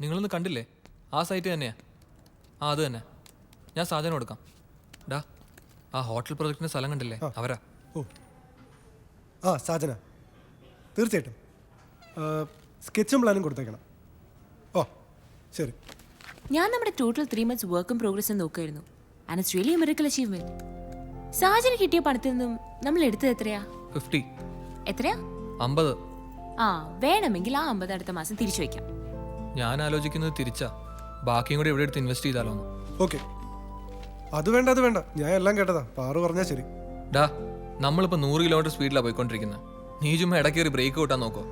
നിങ്ങളൊന്ന് കണ്ടില്ലേ? ആ സൈറ്റ് തന്നെയാ. ആ അത് തന്നെ. ഞാൻ സാധനം കൊടുക്കാം. ഡാ, ആ ഹോട്ടൽ പ്രൊജക്ടിന്റെ സ്ഥലം കണ്ടില്ലേ? അവരാ. ഓ ആ സാജന, തീർച്ചയായിട്ടും സ്കെച്ചും പ്ലാനും കൊടുത്തേക്കണം. ഓ ശരി. ഞാൻ നമ്മുടെ ടോട്ടൽ 3 months വർക്കും പ്രോഗ്രസ്സും നോക്കുമായിരുന്നു. And it's really a miracle achievement. സാജന് കിട്ടിയ പണത്തിൽ നിന്നും നമ്മൾ എടുത്തത് എത്രയാ? 50. എത്രയാ? 50. ആ, വേണമെങ്കിൽ ആ 50 അടുത്ത മാസം തിരിച്ചു വയ്ക്കാം. ഞാൻ ആലോചിക്കുന്നത് തിരിച്ചാ. ബാക്കിയും കൂടി എവിടെ എടുത്ത് ഇൻവെസ്റ്റ് ചെയ്താലോ? ഓക്കെ, അത് വേണ്ട, അത് വേണ്ട. ഞാൻ എല്ലാം കേട്ടതാ. പാറു പറഞ്ഞാൽ ശരി. ഡാ, നമ്മളിപ്പോൾ 100 കിലോമീറ്റർ സ്പീഡിലാണ് പോയിക്കൊണ്ടിരിക്കുന്നത്. നീ ചുമ്മാ ഇടയ്ക്ക് ഒരു ബ്രേക്ക് കൂട്ടാൻ നോക്കോ?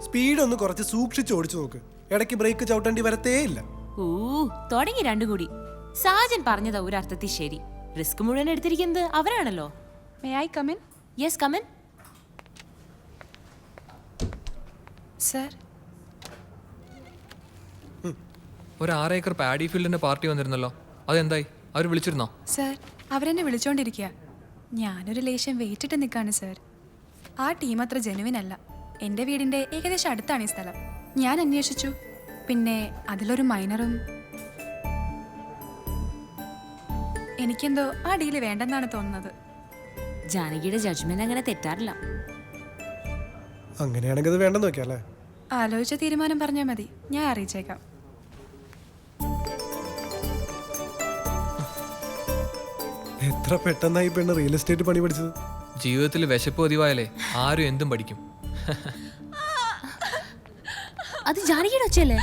സ്പീഡ് ഒന്ന് കുറച്ച് സൂക്ഷിച്ച് ഓടിച്ചു നോക്ക്. ഇടയ്ക്ക് ബ്രേക്ക് ചവിട്ടേണ്ടി വരത്തേ ഇല്ല. തുടങ്ങി രണ്ടും കൂടി. സാജൻ പറഞ്ഞത് ഒരർത്ഥത്തിൽ ശരി. റിസ്ക് മുഴുവൻ എടുത്തിരിക്കുന്നത് അവരാണല്ലോ. May I come in? Yes, come in. Sir. ഒരു 6 ഏക്കർ പാഡി ഫീൽഡിന്റെ പാർട്ടി വന്നിരുന്നല്ലോ, അതെന്തായി? അവർ വിളിച്ചിരുന്നോ? സർ, അവരെന്നെ വിളിച്ചോണ്ടിരിക്കുക. ഞാനൊരു ലേശം വെയിറ്റിട്ട് നിൽക്കാണ് സർ. ആ ടീം അത്ര ജെനുവിൻ അല്ല. എൻ്റെ വീടിൻ്റെ ഏകദേശം അടുത്താണ് ഈ സ്ഥലം. ഞാൻ അന്വേഷിച്ചു. പിന്നെ അതിലൊരു മൈനറും. എനിക്കെന്തോ ആ ഡീല് വേണ്ടെന്നാണ് തോന്നുന്നത്. ജാനകിയുടെ ജഡ്ജ്മെന്റ് അങ്ങനെ തെറ്റാറില്ല. അങ്ങനെയാണെങ്കിൽ അത് വേണ്ടെന്ന് വെക്കാം അല്ലേ? ആലോചിച്ച തീരുമാനം പറഞ്ഞാൽ മതി, ഞാൻ അറിയിച്ചേക്കാം. എത്ര പെട്ടെന്നായി പെണ്ണ് റിയൽ എസ്റ്റേറ്റ് പണി പഠിച്ചത്. ജീവിതത്തിൽ വിശപ്പ് പതിവായാലേ ആരും എന്തും പഠിക്കും. അത് ജാനകിയുടെ ഒച്ചയല്ലേ?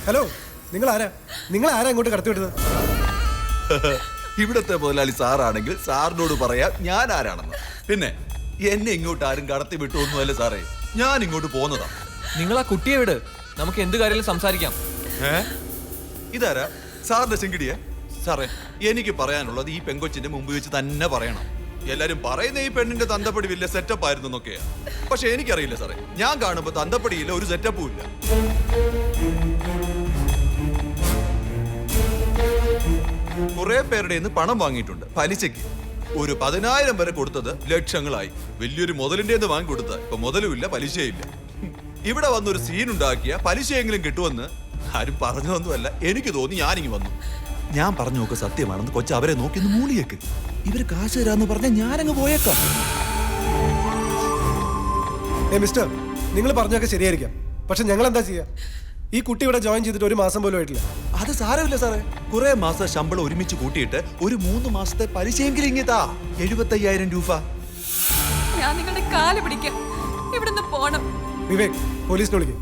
ഹലോ, നിങ്ങൾ ആരാ ഇങ്ങോട്ട് കടത്തിവിടുന്നത്? ഇവിടത്തെ മുതലാളി സാറാണെങ്കിൽ സാറിനോട് പറയാം ഞാൻ ആരാണെന്ന്. പിന്നെ എന്നെ ഇങ്ങോട്ട് ആരും കടത്തി വിട്ടൊന്നുമല്ല സാറേ, ഞാൻ ഇങ്ങോട്ട് പോന്നതാ. നിങ്ങൾ ആ കുട്ടിയെ വിട്, നമുക്ക് എന്ത് കാര്യത്തിലും സംസാരിക്കാം. ഇതാരാ? സാറിന്റെ ചെങ്കിടിയെ? സാറേ, എനിക്ക് പറയാനുള്ളത് ഈ പെങ്കൊച്ചിന്റെ മുമ്പ് വെച്ച് തന്നെ പറയണം. എല്ലാരും പറയുന്ന ഈ പെണ്ണിന്റെ തന്തപ്പടി വലിയ സെറ്റപ്പ് ആയിരുന്നു എന്നൊക്കെയാ. പക്ഷെ എനിക്കറിയില്ല സാറേ, ഞാൻ കാണുമ്പോ തന്തപ്പടിയില്ല, ഒരു സെറ്റപ്പും ഇല്ല. കുറെ പേരുടെ പണം വാങ്ങിയിട്ടുണ്ട് പലിശയ്ക്ക്. ഒരു 10,000 വരെ കൊടുത്തത് ലക്ഷങ്ങളായി. വലിയൊരു മുതലിന്റെ വാങ്ങി കൊടുത്ത ഇപ്പൊ മുതലുമില്ല, പലിശയില്ല. ഇവിടെ വന്നൊരു സീൻ ഉണ്ടാക്കിയ പലിശയെങ്കിലും കിട്ടുമെന്ന് ആരും പറഞ്ഞതൊന്നുമല്ല, എനിക്ക് തോന്നി. ഞാനിങ്ങി വന്നു. ഞാൻ പറഞ്ഞു നോക്ക് സത്യമാണെന്ന്. കൊച്ചു അവരെ നോക്കി ഒന്ന് മൂളിയേക്ക്. ഇവര് കാശ് തരാന്ന് പറഞ്ഞാൽ ഞാനങ്ങ് പോയേക്കാം. മിസ്റ്റർ, നിങ്ങൾ പറഞ്ഞൊക്കെ ശരിയായിരിക്കാം, പക്ഷെ ഞങ്ങൾ എന്താ ചെയ്യാ? ഈ കുട്ടി ഇവിടെ ജോയിൻ ചെയ്തിട്ട് 1 മാസം പോലും ആയിട്ടില്ല. അത് സാരമില്ല സാറേ. കുറെ മാസം ശമ്പളം ഒരുമിച്ച് കൂട്ടിയിട്ട് ഒരു 3 മാസത്തെ പലിശയെങ്കിലും ഇങ്ങിതാ. 75,000 രൂപ. ഞാൻ നിങ്ങളുടെ കാല് പിടിക്കാം, ഇവിടുന്ന് പോണം. വിവേക്, പോലീസിനെ വിളിക്കും.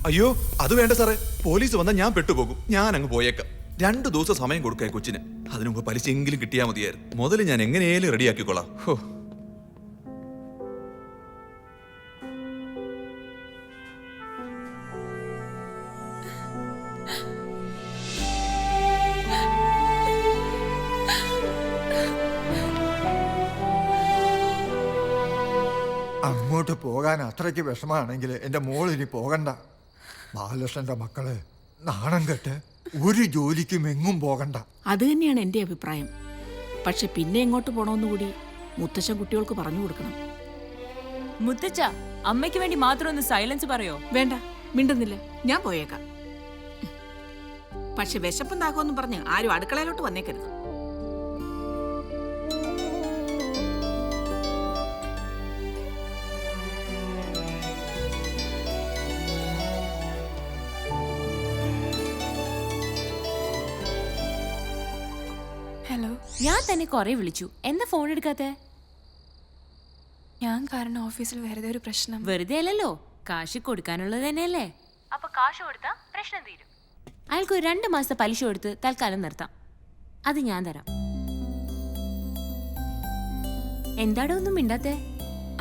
അയ്യോ, അത് വേണ്ട സാറേ. പോലീസ് വന്നാൽ ഞാൻ പെട്ടുപോകും. ഞാൻ അങ്ങ് പോയേക്കാം. 2 ദിവസം സമയം കൊടുക്കാം കൊച്ചിന്. അതിനു മുമ്പ് പലിശയെങ്കിലും കിട്ടിയാൽ മതിയായിരുന്നു. മുതൽ ഞാൻ എങ്ങനെയാലും റെഡിയാക്കിക്കോളാം. ഹോ, അങ്ങോട്ട് പോകാൻ അത്രയ്ക്ക് വിഷമാണെങ്കിൽ എൻ്റെ മോളിനി പോകണ്ട. ബാലകൃഷ്ണൻ്റെ മക്കള് നാണം കെട്ട് ഒരു ജോലിക്കും എങ്ങും പോകണ്ട. അത് തന്നെയാണ് എൻ്റെ അഭിപ്രായം. പക്ഷെ പിന്നെ എങ്ങോട്ട് പോകണമെന്ന് കൂടി മുത്തശ്ശൻ കുട്ടികൾക്ക് പറഞ്ഞു കൊടുക്കണം. മുത്തച്ഛ, അമ്മയ്ക്ക് വേണ്ടി മാത്രം ഒന്ന് സൈലൻസ് പറയോ? വേണ്ട, മിണ്ടുന്നില്ല, ഞാൻ പോയേക്കാം. പക്ഷെ വിശപ്പും ദാഹമെന്നും പറഞ്ഞ് ആരും അടുക്കളയിലോട്ട് വന്നേക്കരുത്. ഹലോ. ഞാൻ തന്നെ കുറെ വിളിച്ചു, എന്താ ഫോൺ എടുക്കാത്തെ? ഞാൻ കാരണം ഓഫീസിൽ വെറുതെ ഒരു പ്രശ്നം. വെറുതെ അല്ലല്ലോ, കാശ് കൊടുക്കാനുള്ളത് തന്നെയല്ലേ. അപ്പൊ കാശ് കൊടുത്താ പ്രശ്നം തീരും. അയാൾക്ക് ഒരു 2 മാസത്തെ പലിശ കൊടുത്ത് തൽക്കാലം നിർത്താം. അത് ഞാൻ തരാം. എന്താടോ ഒന്നും മിണ്ടാത്തെ?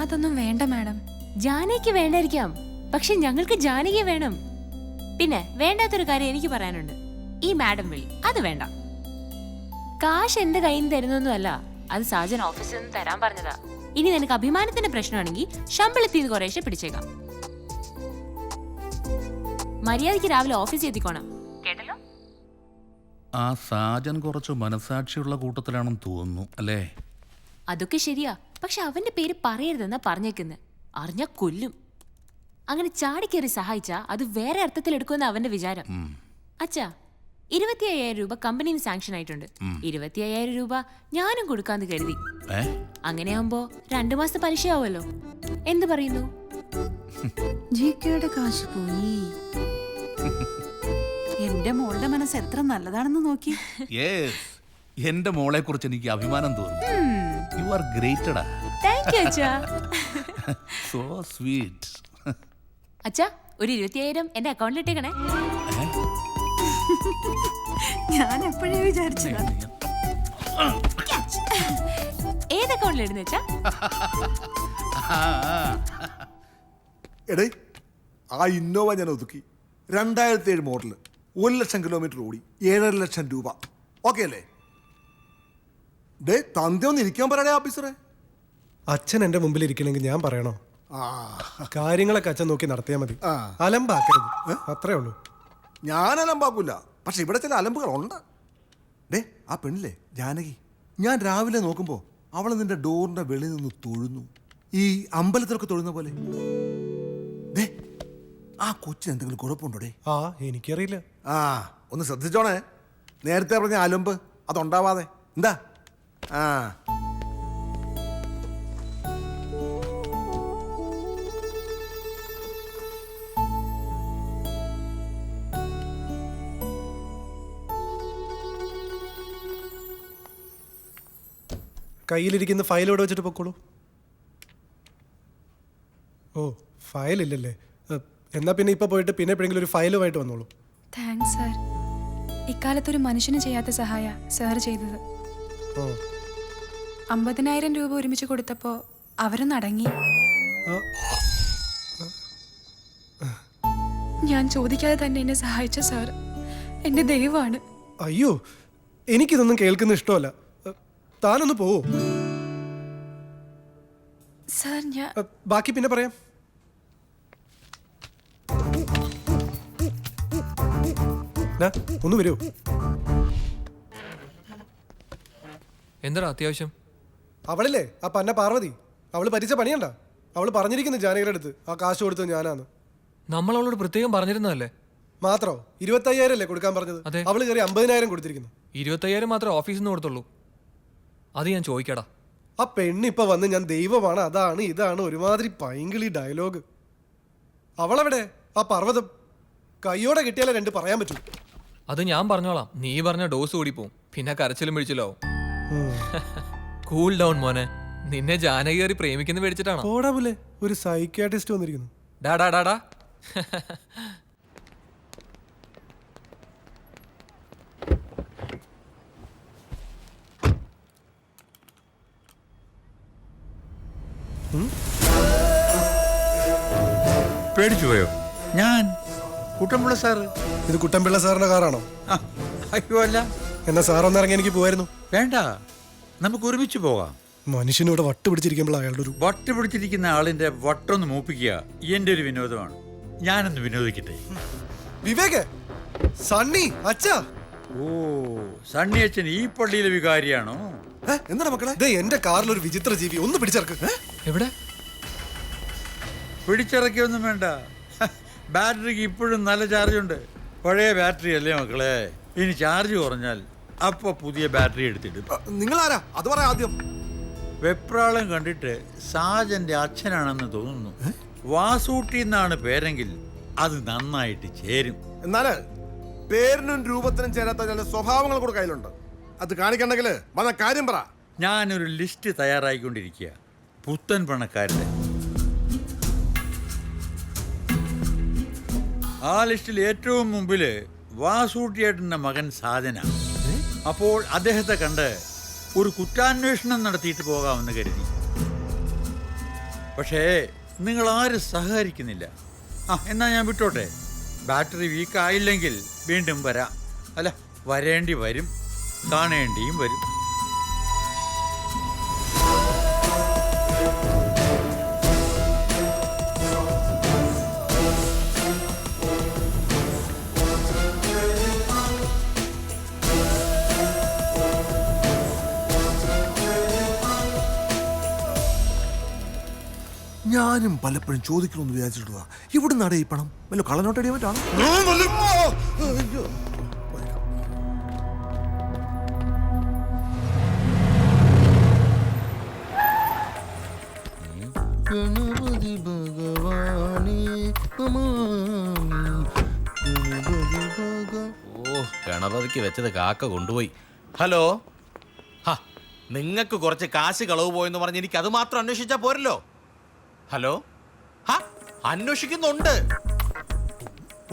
അതൊന്നും വേണ്ട മാഡം. ജാനകിക്ക് വേണ്ടായിരിക്കാം, പക്ഷെ ഞങ്ങൾക്ക് ജാനകിയെ വേണം. പിന്നെ വേണ്ടാത്തൊരു കാര്യം എനിക്ക് പറയാനുണ്ട്. ഈ മാഡം വിളി അത് വേണ്ട. കാശ് എന്റെ കയ്യിൽ നിന്ന് തരുന്നൊന്നുമല്ല, അത് സാജൻ ഓഫീസിൽ നിന്ന് തരാൻ പറഞ്ഞതാ. ഇനി നിനക്ക് അഭിമാനത്തിന്റെ പ്രശ്നമാണെങ്കിൽ ശമ്പളത്തിൽ നിന്ന് കുറേശ്ശെ പിടിച്ചേക്കാം. മര്യാദയ്ക്ക് രാവിലെ ഓഫീസിൽ എത്തിക്കോണം, കേട്ടല്ലോ? ആ സാജൻ കുറച്ച് മനസാക്ഷിയുള്ള കൂട്ടത്തിലാണെന്ന് തോന്നുന്നു അല്ലേ? അതൊക്കെ ശരിയാ, പക്ഷെ അവന്റെ പേര് പറയരുതെന്നാ പറഞ്ഞേക്കുന്നത്. അറിഞ്ഞ കൊല്ലും. അങ്ങനെ ചാടിക്കേറി സഹായിച്ചാ അത് വേറെ അർത്ഥത്തിൽ എടുക്കുമെന്ന് അവന്റെ വിചാരം. അച്ഛാ, 25,000 രൂപ കമ്പനിന് സാങ്ഷൻ ആയിട്ടുണ്ട്. 25,000 രൂപ ഞാനും കൊടുക്കാന്ന് കരുതി. അങ്ങനെയാവുമ്പോ 2 മാസത്തെ പലിശയാവുമല്ലോ. എന്ത് പറയുന്നു? ജികെയുടെ കാശ് പോയി. എന്റെ മോളുടെ മനസ്സ് എത്ര നല്ലതാണെന്ന് നോക്കി. യെസ്, എന്റെ മോളെ കുറിച്ച് എനിക്ക് അഭിമാനം തോന്നുന്നു. യു ആർ ഗ്രേറ്റഡാ. താങ്ക് യു അച്ഛാ. So sweet. അച്ഛാ, ഒരു 25,000 എന്റെ അക്കൗണ്ടിൽ ഇട്ടേക്കണേ. ഞാൻ എപ്പോഴേ വിചാരിച്ചതാ. ഏത് അക്കൗണ്ടിൽ ഇടുന്ന അച്ഛാ? എടേ, ആ ഇന്നോവ ഞാൻ ഒതുക്കി. 2007 മോഡല്, 1,00,000 കിലോമീറ്റർ ഓടി, 7.5 ലക്ഷം രൂപ. ഓക്കെ അല്ലേ? ഡേ, തന്തെ ഒന്ന് ഇരിക്കാൻ പറയടേ ഓഫീസറെ. അച്ഛൻ എന്റെ മുമ്പിൽ ഇരിക്കണമെങ്കിൽ ഞാൻ പറയണോ? ആ, കാര്യങ്ങളൊക്കെ അച്ഛൻ നോക്കി നടത്തിയാൽ മതി. ആ. അലമ്പാക്കരുത്, അത്രേ ഉള്ളൂ. ഞാൻ അലമ്പാക്കൂല, പക്ഷെ ഇവിടെ ചില അലമ്പുകളുണ്ട്. ഡേ, ആ പെണ്ണില്ലേ ജാനകി, ഞാൻ രാവിലെ നോക്കുമ്പോൾ അവൾ നിന്റെ ഡോറിന്റെ വെളിയിൽ നിന്ന് തൊഴുന്നു, ഈ അമ്പലത്തിലൊക്കെ തൊഴുന്ന പോലെ. ഡേ, ആ കൊച്ചിന് എന്തെങ്കിലും കുഴപ്പമുണ്ടോ ഡേ? ആ, എനിക്കറിയില്ല. ആ, ഒന്ന് ശ്രദ്ധിച്ചോണേ. നേരത്തെ പറഞ്ഞ അലമ്പ് അതുണ്ടാവാതെ. എന്താ? ആ, കയ്യിലിരിക്കുന്ന ഫയലോട് വെച്ചിട്ട് പൊക്കോളൂ. ഓ, ഫയലില്ലല്ലേ? എന്നാ പിന്നെ ഇപ്പൊ പോയിട്ട് പിന്നെ എപ്പോഴെങ്കിലും ഒരു ഫയലുമായിട്ട് വന്നോളൂ. Thanks sir. ഇക്കാലത്തൊരു മനുഷ്യന് ചെയ്യാത്ത സഹായ സാർ ചെയ്തത്. ഓ, 50,000 രൂപ ഒരുമിച്ച് കൊടുത്തപ്പോ അവരൊന്ന് അടങ്ങി. ആ, ഞാൻ ചോദിക്കാതെ തന്നെ എന്നെ സഹായിച്ച സാർ എന്റെ ദൈവമാണ്. അയ്യോ, എനിക്കിതൊന്നും കേൾക്കുന്ന ഇഷ്ടമല്ല. താനൊന്ന് പോവോ? സാർ ഞാൻ ബാക്കി പിന്നെ പറയാം. ഒന്ന് വരുമോ? എന്താടാ അത്യാവശ്യം? അവളില്ലേ, ആ പന്ന പാർവതി, അവള് പരിച്ച പണിയണ്ട. അവള് പറഞ്ഞിരിക്കുന്നു ജാനകിയുടെ അടുത്ത് ആ കാശ് കൊടുത്തത് ഞാനാന്ന്. നമ്മൾ അവളോട് പ്രത്യേകം പറഞ്ഞിരുന്നതല്ലേ? മാത്രോ? 25,000 അല്ലേ കൊടുക്കാൻ പറഞ്ഞത്? അതെ. അവള് കയറി 50,000 കൊടുത്തിരിക്കുന്നു. 25,000 മാത്രമേ ഓഫീസിൽ നിന്ന് കൊടുത്തുള്ളൂ. അത് ഞാൻ ചോദിക്കടാ. ആ പെണ്ണിപ്പൊ വന്ന് ഞാൻ ദൈവമാണ് അതാണ് ഇതാണ് ഒരുമാതിരി പൈങ്കിളി ഡയലോഗ്. അവളെവിടെ? ആ പർവ്വതം കയ്യോടെ കിട്ടിയാലേ 2 പറയാൻ പറ്റൂ. അത് ഞാൻ പറഞ്ഞോളാം. നീ പറഞ്ഞ ഡോസ് കൂടി പോവും, പിന്നെ കരച്ചിലും പിടിച്ചില്ലാവും. കൂൾ ഡൗൺ മോനെ. നിന്നെ ജാനകി കയറി പ്രേമിക്കുന്ന മേടിച്ചിട്ടാണോ? പോടാ പോലെ ഒരു സൈക്യാട്രിസ്റ്റ് വന്നിരിക്കുന്നു. ഡാടാ ഡാടാ. പേടിച്ചു പോയോ? ഞാൻ കുട്ടമ്പിള്ള സാറ്. ഇത് കുട്ടമ്പിള്ള സാറിന്റെ കാറാണോ? അയ്യോ അല്ല. എന്നാ സാറൊന്ന് ഇറങ്ങി എനിക്ക് പോവായിരുന്നു. വേണ്ട, നമുക്ക് ഒരുമിച്ച് പോകാം. മനുഷ്യനിവിടെ വട്ട് പിടിച്ചിരിക്കുമ്പോൾ അയാളുടെ ഒരു വട്ട് പിടിച്ചിരിക്കുന്ന ആളിന്റെ വട്ടൊന്ന് മൂപ്പിക്കുക എന്റെ ഒരു വിനോദമാണ്. ഞാനൊന്ന് വിനോദിക്കട്ടെ. വിവേക്, സണ്ണി, അച്ഛാ. ഓ, സണ്ണി അച്ഛൻ ഈ പള്ളിയിലെ വികാരിയാണോ? എന്താ മക്കളെ? ദേ എന്റെ കാറിൽ ഒരു വിചിത്ര ജീവി, ഒന്ന് പിടിച്ചിറക്ക്. എവിടെ? പിടിച്ചിറക്കിയൊന്നും വേണ്ട. ബാറ്ററിക്ക് ഇപ്പോഴും നല്ല ചാർജ് ഉണ്ട്. പഴയ ബാറ്ററി അല്ലേ മക്കളെ? ഇനി ചാർജ് കുറഞ്ഞാൽ അപ്പൊ പുതിയ ബാറ്ററി എടുത്തിടും. നിങ്ങളാരാ? അത് പറയാം ആദ്യം. വെപ്രാളം കണ്ടിട്ട് സാജന്റെ അച്ഛനാണെന്ന് തോന്നുന്നു. വാസൂട്ടി എന്നാണ് പേരെങ്കിൽ അത് നന്നായിട്ട് ചേരും. എന്നാല് പേരിനും രൂപത്തിനും ചേരാത്ത ചില സ്വഭാവങ്ങൾ കൂടെ കയ്യിലുണ്ട്. അത് കാണിക്കണ്ടെങ്കിൽ വന്ന കാര്യം പറ. ഞാനൊരു ലിസ്റ്റ് തയ്യാറായിക്കൊണ്ടിരിക്കുക, പുത്തൻ പണക്കാരുടെ. ആ ലിസ്റ്റിൽ ഏറ്റവും മുമ്പില് വാസൂട്ടിയേട്ടൻ്റെ മകൻ സാധന. അപ്പോൾ അദ്ദേഹത്തെ കണ്ട് ഒരു കുറ്റാന്വേഷണം നടത്തിയിട്ട് പോകാമെന്ന് കരുതി. പക്ഷേ നിങ്ങൾ ആരും സഹകരിക്കുന്നില്ല. എന്നാ ഞാൻ വിട്ടോട്ടെ. ബാറ്ററി വീക്കായില്ലെങ്കിൽ വീണ്ടും വരാം. അല്ല, വരേണ്ടി വരും, കാണേണ്ടിയും വരും. ഞാനും പലപ്പോഴും ചോദിക്കണമെന്ന് വിചാരിച്ചിട്ടുള്ളതാ. ഇവിടെ നടേ ഈ പണം വല്ല കള്ളനോട്ടടിയാൻ പറ്റാണ്. ഗണപതി ഭഗവാനേ ഓ ഗണപതിക്ക് വെച്ചത് കാക്ക കൊണ്ടുപോയി. ഹലോ, നിങ്ങൾക്ക് കുറച്ച് കാശ് കളവ് പോയെന്ന് പറഞ്ഞ് എനിക്ക് അത് മാത്രം അന്വേഷിച്ചാൽ പോരല്ലോ. ഹലോ, അന്വേഷിക്കുന്നുണ്ട്.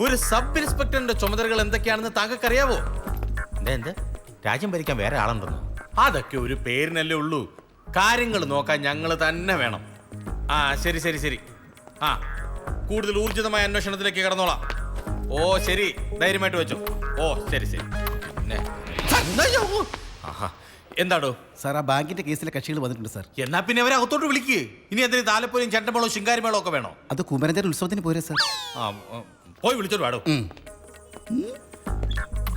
ഒരു സബ് ഇൻസ്പെക്ടറിന്റെ ചുമതലകൾ എന്തൊക്കെയാണെന്ന് താങ്കൾക്കറിയാവോ? എന്ത് രാജ്യം ഭരിക്കാൻ വേറെ ആളുണ്ടെന്നോ? അതൊക്കെ ഒരു പേരിനല്ലേ ഉള്ളൂ. കാര്യങ്ങൾ നോക്കാൻ ഞങ്ങൾ തന്നെ വേണം. ആ ശരി ശരി ശരി. ആ കൂടുതൽ ഊർജിതമായ അന്വേഷണത്തിലേക്ക് കടന്നോളാം. ഓ ശരി, ധൈര്യമായിട്ട് വെച്ചു. ഓ ശരി ശരി. പിന്നെ എന്താടോ സാർ, ആ ബാങ്കിന്റെ കേസിലെ കക്ഷികൾ വന്നിട്ടുണ്ട് സാർ. എന്നാ പിന്നെ അവരെ അകത്തോട്ട് വിളിക്ക്. ഇനി എന്തിനും താലപ്പൊലിയും ചെണ്ടമേളവും ശിങ്കാരിമേളവും ഒക്കെ വേണോ? അത് കുമരഞ്ചേരി ഉത്സവത്തിന് പോരെ സാർ. പോയി വിളിച്ചോട്ട് വാടോ.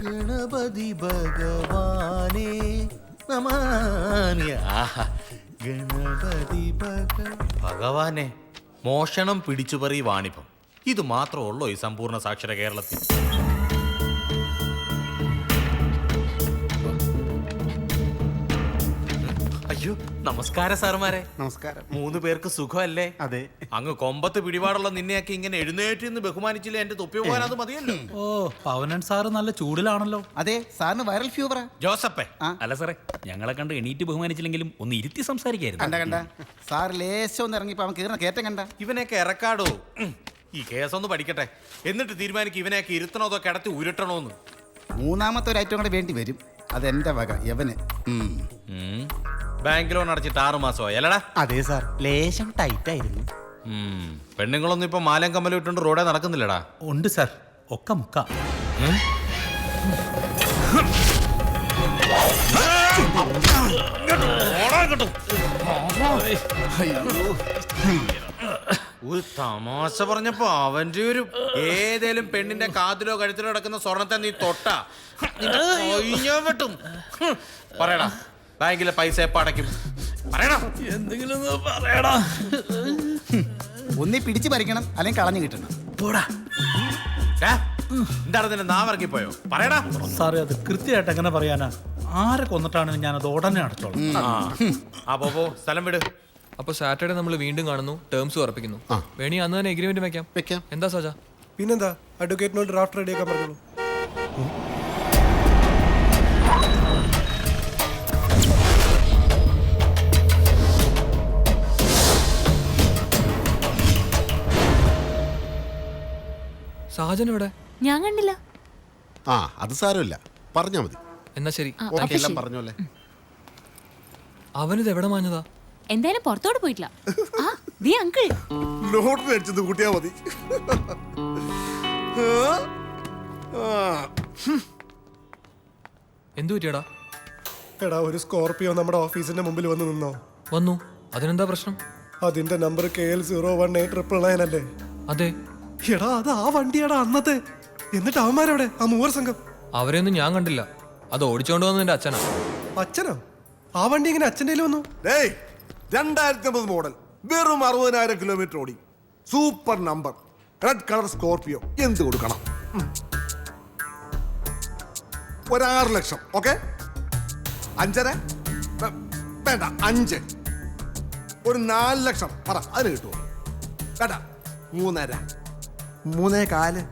ഗണപതി ഭഗവാനേ നമാമി. ഗണപതി ഭഗവാനെ, മോഷണം പിടിച്ചുപറി വാണിഭം, ഇത് മാത്രമുള്ളോ ഈ സമ്പൂർണ്ണ സാക്ഷര കേരളത്തിൽ? അയ്യോ നമസ്കാരം സാറുമാരെ. നമസ്കാരം. 3 പേർക്ക് സുഖമല്ലേ? അതെ. അങ്ങ് കൊമ്പത്ത് പിടിപാടുള്ള നിന്നെയൊക്കെ ഇങ്ങനെ എഴുന്നേറ്റ് നിന്ന് ബഹുമാനിച്ചില്ല. എന്റെ തൊപ്പി പോകാൻ അത് മതിയല്ലോ. ഓ പവനൻ സാറ് നല്ല ചൂടിലാണല്ലോ. അതെ, സാറിന് വൈറൽ ഫീവറാ. ജോസപ്പേ, അല്ല സാറേ, ഞങ്ങളെ കണ്ട് എണീറ്റ് ബഹുമാനിച്ചില്ലെങ്കിലും ഒന്ന് ഇരുത്തി സംസാരിക്കായിരുന്നു. കണ്ട സാർ ലേശം ഒന്ന് ഇറങ്ങിപ്പോ അവൻ കീറുന്ന കയറ്റം കണ്ട. ഇവനെയൊക്കെ ഇറക്കാടോ. ഈ കേസൊന്ന് പഠിക്കട്ടെ, എന്നിട്ട് തീരുമാനിക്കും ഇവനെയൊക്കെ ഇരുത്തണോ അതോ കിടത്തി ഉരുട്ടണോന്ന്. 3ാമത്തെ ഒരു ഐറ്റം കൂടെ വേണ്ടി വരും. അതെന്റെ വക യവന്. ബാങ്ക് ലോൺ അടച്ചിട്ട് 6 മാസമായി അല്ലടാ? അതെ സാർ, ലേശം ടൈറ്റ് ആയിരുന്നു. പെണ്ണുങ്ങളൊന്നും ഇപ്പൊ മാലം കമ്മലും ഇട്ടുണ്ട് റോഡേ നടക്കുന്നില്ലടാ. ഉണ്ട് സാർ, ഒക്കെ മുക്ക. ഒരു തമാശ പറഞ്ഞപ്പോ അവന്റെ ഒരു ഏതേലും പെണ്ണിന്റെ കാതിലോ കഴുത്തിലോ കിടക്കുന്ന സ്വർണത്തെ നീ തൊട്ടാ വെട്ടും. പറയടാ, ബാങ്കിലെ പൈസ എപ്പ അടയ്ക്കും? പറയടാ, എന്തെങ്കിലും പറയടാ. ഒന്നി പിടിച്ചു പറിക്കണം, അല്ലെങ്കിൽ കളഞ്ഞു കിട്ടണം. പോടാ. എന്താണ് നിന്റെ നാവിറക്കിപ്പോയോ? പറയടാ. സാറേ, അത് കൃത്യമായിട്ട് എങ്ങനെ പറയാനാ? ആരെ കൊന്നിട്ടാണെങ്കിലും ഞാനത് ഉടനെ അടച്ചോളാം. പോ സ്ഥലം വിട്. അപ്പൊ സാറ്റർഡേ നമ്മൾ വീണ്ടും കാണുന്നു, ടേംസ് ഉറപ്പിക്കുന്നു. വേണി അന്ന് തന്നെ എഗ്രിമെന്റ് വെക്കാം. എന്താ സജ? പിന്നെന്താ, അഡ്വക്കേറ്റിനോട് ഡ്രാഫ്റ്റ് റെഡിയാക്കാൻ പറഞ്ഞോളൂ. സാജൻ ഇവിടെ? ഞാൻ കണ്ടില്ല. അത് സാരമില്ല, പറഞ്ഞാ മതി. എന്നാ ശരി. എല്ലാം പറഞ്ഞോല്ലേ. അവനിത് എവിടെ മാഞ്ഞതാ? എന്തായാലും പുറത്തോട്ട് പോയിട്ടില്ല. അങ്കിൾ ലോട്ടറി അടിച്ചത് കൂട്ടിയാ മതി. എന്തു പറ്റിയടാ? എടാ, ഒരു സ്കോർപിയോ നമ്മുടെ ഓഫീസിന്റെ മുമ്പിൽ വന്ന് നിന്നോ? വന്നു. അതിനെന്താ പ്രശ്നം? അതിന്റെ നമ്പർ KL018999 അല്ലേ? അതെ. എടാ, അത് ആ വണ്ടിയാടാ അന്നത്തെ. എന്നിട്ട് അവന്മാരെവിടെ? ആ 3 സംഘം. അവരെയൊന്നും ഞാൻ കണ്ടില്ല. അത് ഓടിച്ചോണ്ട് വന്നത് എന്റെ അച്ഛനാ. അച്ഛനോ? ആ വണ്ടി ഇങ്ങനെ അച്ഛൻ്റെ വന്നു? 2009 മോഡൽ, വെറും 60,000 കിലോമീറ്റർ ഓടി, super number, red colour Scorpio. എന്ത് കൊടുക്കണം? ഒരു 6 ലക്ഷം. ഓക്കെ, 5.5 വേണ്ട, 5. ഒരു 4 ലക്ഷം പറ, അതിന് കിട്ടുമോ? വേണ്ട, 3.5, 3.4.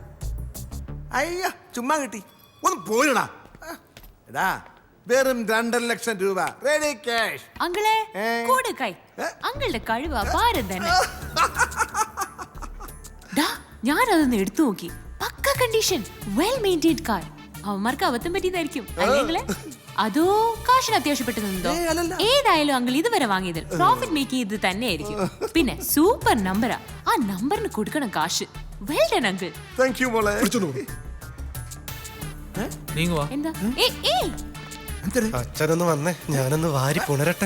അയ്യ, ചുമ്മാ കിട്ടി. ഒന്ന് പോയിടാ. എടാ, വെറും 2.5 ലക്ഷം രൂപ റെഡി ക്യാഷ്. അങ്കിളെ കൂടെ കൈ. അങ്കിളുടെ കഴിവ് അപാരം തന്നെ. ഞാനതൊന്ന് എടുത്തു നോക്കി. പക്ക കണ്ടീഷൻ, വെൽ മെയിൻറ്റെയിൻഡ് കാർ. അവന്മാർക്ക് അബദ്ധം പറ്റിയതായിരിക്കും അല്ലെങ്കില് അതോ കാശിന് അത്യാവശ്യപ്പെട്ടു നിന്നോ? ഏതായാലും അങ്കിൾ ഇതുവരെ വാങ്ങിയതിൽ പ്രോഫിറ്റ് മേക്ക് ചെയ്ത് തന്നെയായിരിക്കും. പിന്നെ സൂപ്പർ നമ്പറാ. ആ നമ്പറിന് കൊടുക്കണം കാശ്. Well done uncle. Thank you മോളെ. നീങ്ങുവാ. എന്താ? അച്ഛനൊന്ന് വന്നേ, ഞാനൊന്ന് വാരി പുണരട്ടെ.